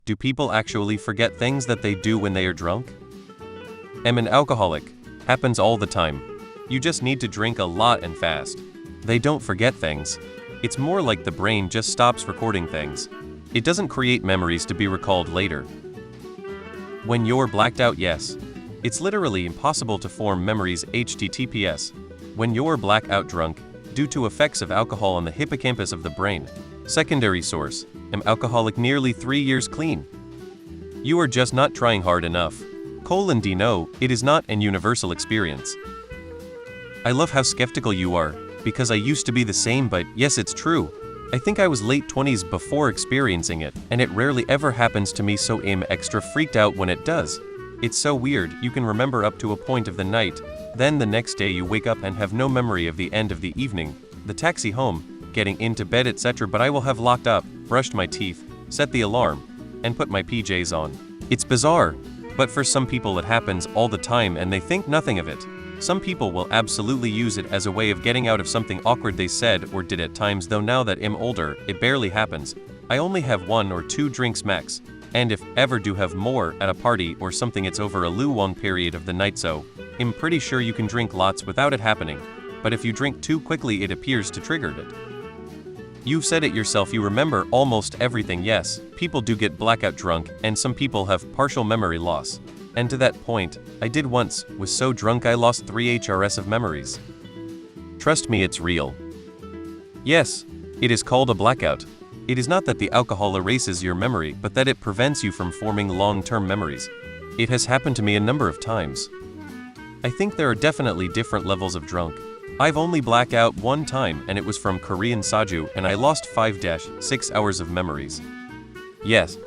Do people actually forget things that they do when they are drunk? Am an alcoholic. Happens all the time. You just need to drink a lot and fast. They don't forget things. It's more like the brain just stops recording things. It doesn't create memories to be recalled later. When you're blacked out, yes. It's literally impossible to form memories. HTTPS. When you're blackout drunk, due to effects of alcohol on the hippocampus of the brain. Secondary source. Am alcoholic nearly 3 years clean. You are just not trying hard enough. No, it is not an universal experience. I love how skeptical you are, because I used to be the same, but yes, it's true. I think I was late 20s before experiencing it, and it rarely ever happens to me, so I'm extra freaked out when it does. It's so weird. You can remember up to a point of the night, then the next day you wake up and have no memory of the end of the evening, the taxi home, getting into bed, etc. But I will have locked up, brushed my teeth, set the alarm, and put my PJs on. It's bizarre, but for some people it happens all the time and they think nothing of it. Some people will absolutely use it as a way of getting out of something awkward they said or did at times, though now that I'm older, it barely happens. I only have 1 or 2 drinks max, and if ever do have more at a party or something, it's over a long period of the night, so I'm pretty sure you can drink lots without it happening, but if you drink too quickly it appears to trigger it. You've said it yourself, you remember almost everything. Yes, people do get blackout drunk, and some people have partial memory loss. And to that point, I did once, was so drunk I lost 3 HRS of memories. Trust me, it's real. Yes, it is called a blackout. It is not that the alcohol erases your memory, but that it prevents you from forming long-term memories. It has happened to me a number of times. I think there are definitely different levels of drunk. I've only blacked out 1 time, and it was from Korean soju, and I lost 5-6 hours of memories. Yes,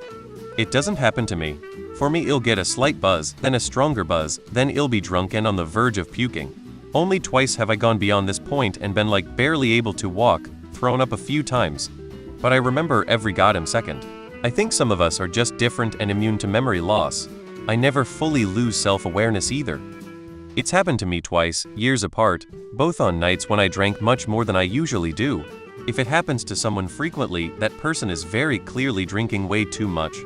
it doesn't happen to me. For me, it'll get a slight buzz, then a stronger buzz, then it'll be drunk and on the verge of puking. Only twice have I gone beyond this point and been like barely able to walk, thrown up a few times. But I remember every goddamn second. I think some of us are just different and immune to memory loss. I never fully lose self-awareness either. It's happened to me twice, years apart, both on nights when I drank much more than I usually do. If it happens to someone frequently, that person is very clearly drinking way too much.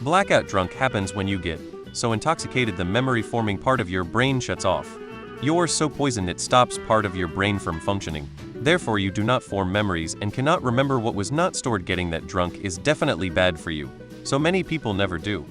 Blackout drunk happens when you get so intoxicated the memory-forming part of your brain shuts off. You're so poisoned it stops part of your brain from functioning. Therefore you do not form memories and cannot remember what was not stored. Getting that drunk is definitely bad for you. So many people never do.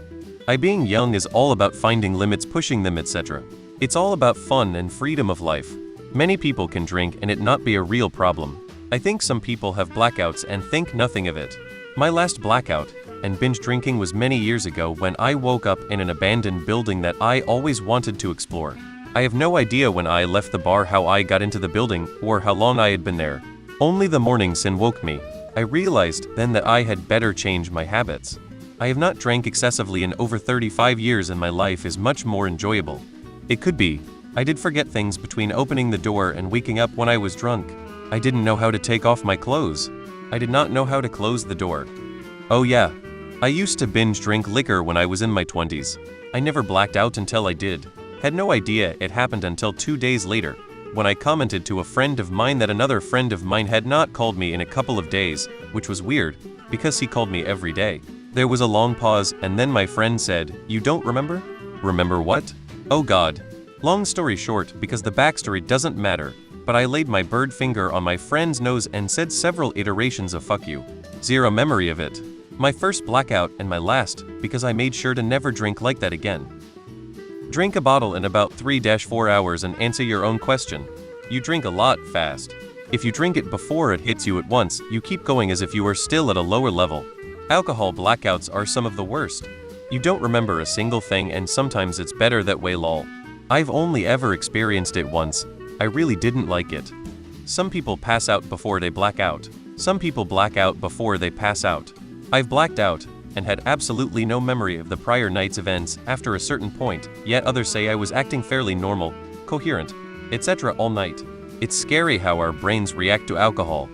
Being young is all about finding limits, pushing them, etc. It's all about fun and freedom of life. Many people can drink and it not be a real problem. I think some people have blackouts and think nothing of it. My last blackout and binge drinking was many years ago when I woke up in an abandoned building that I always wanted to explore. I have no idea when I left the bar how I got into the building or how long I had been there. Only the morning sin woke me. I realized then that I had better change my habits. I have not drank excessively in over 35 years and my life is much more enjoyable. It could be I did forget things between opening the door and waking up when I was drunk. I didn't know how to take off my clothes. I did not know how to close the door. Oh yeah, I used to binge drink liquor when I was in my 20s. I never blacked out until I did. Had no idea it happened until 2 days later, when I commented to a friend of mine that another friend of mine had not called me in a couple of days, which was weird, because he called me every day. There was a long pause, and then my friend said, "You don't remember?" Remember what? Oh God. Long story short, because the backstory doesn't matter, but I laid my bird finger on my friend's nose and said several iterations of fuck you. Zero memory of it. My first blackout and my last, because I made sure to never drink like that again. Drink a bottle in about 3-4 hours and answer your own question. You drink a lot fast. If you drink it before it hits you at once, you keep going as if you are still at a lower level. Alcohol blackouts are some of the worst. You don't remember a single thing and sometimes it's better that way, lol. I've only ever experienced it once. I really didn't like it. Some people pass out before they black out. Some people black out before they pass out. I've blacked out and had absolutely no memory of the prior night's events after a certain point, yet others say I was acting fairly normal, coherent, etc. all night. It's scary how our brains react to alcohol.